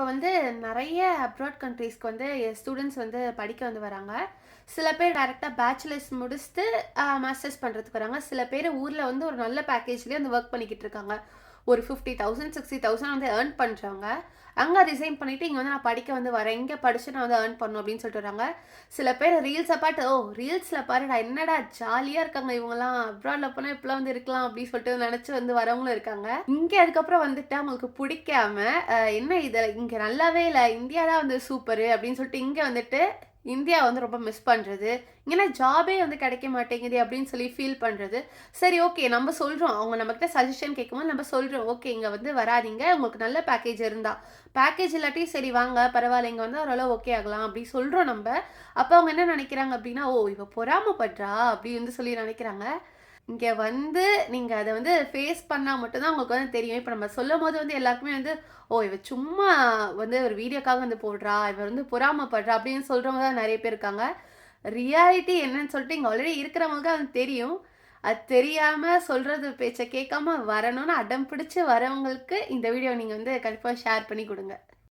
இப்போ வந்து நெறைய அப்ராட் கண்ட்ரீஸ்க்கு வந்து ஸ்டூடெண்ட்ஸ் வந்து படிக்க வந்து வராங்க. சில பேர் டைரக்ட்டா பேச்சுலர்ஸ் முடிச்சுட்டு மாஸ்டர்ஸ் பண்றதுக்கு வராங்க. சில பேர் ஊர்ல வந்து ஒரு நல்ல பேக்கேஜ்லயே வந்து வொர்க் பண்ணிக்கிட்டு இருக்காங்க. ஒரு 50,000 60,000 வந்து ஏர்ன் பண்றாங்க. அங்க ரிசைன் பண்ணிட்டு இங்க வந்து நான் படிக்க வந்து வரேன். இங்க படிச்சு நான் வந்து ஏர்ன் பண்ணணும் அப்படின்னு சொல்லிட்டு வராங்க. சில பேர் ரீல்ஸ பாத்து, "ஓ! ரீல்ஸ்ல பாருடா என்னடா ஜாலியா இருக்காங்க இவங்கலாம். அப்ராட்ல போனா இப்படிலாம் வந்து இருக்கலாம்" அப்படின்னு சொல்லிட்டு நெனச்சு வந்து வரவங்களும் இருக்காங்க. இங்க அதுக்கப்புறம் வந்துட்டு அவங்களுக்கு புடிக்காம, என்ன இது இங்க நல்லாவே இல்ல. இந்தியா தான் வந்து சூப்பரு அப்படின்னு சொல்லிட்டு இங்க வந்துட்டு இந்தியா வந்து ரொம்ப மிஸ் பண்றது. இங்கன்னா ஜாபே வந்து கிடைக்க மாட்டேங்குதே அப்படின்னு சொல்லி ஃபீல் பண்றது. சரி ஓகே நம்ம சொல்றோம். அவங்க நம்மகிட்ட சஜஷன் கேட்கும்போது நம்ம சொல்றோம். ஓகே இங்க வந்து வராதீங்க. உங்களுக்கு நல்ல பேக்கேஜ் இருந்தா. பேக்கேஜ் இல்லாட்டி சரி வாங்க பரவாயில்ல இங்க வந்து ஓரளவு ஓகே ஆகலாம் அப்படி சொல்றோம் நம்ப. அப்ப அவங்க என்ன நினைக்கிறாங்க அப்படின்னா, ஓ! இவ பொறாமப்படுறா அப்படி வந்து சொல்லி நினைக்கிறாங்க. இங்க வந்து நீங்க அத வந்து ஃபேஸ் பண்ணா மட்டும் தான் உங்களுக்கு வந்து தெரியும். இப்ப நம்ம சொல்லும்போது வந்து எல்லாருக்குமே வந்து, "ஓ! இவ சும்மா வந்து ஒரு வீடியோக்காக வந்து போடுறா. இவ வந்து பொறாமப்படுறா" அப்படின்னு சொல்றவங்க தான் நெறைய பேர் இருக்காங்க. ரியாலிட்டி என்னன்னு சொல்லிட்டு இங்க ஆல்ரெடி இருக்கிறவங்களுக்கு அது தெரியும். அது தெரியாம சொல்றது பேச்ச கேட்காம வரணும்னு அடம் பிடிச்சு வரவங்களுக்கு இந்த வீடியோ நீங்க வந்து கண்டிப்பா ஷேர் பண்ணி குடுங்க.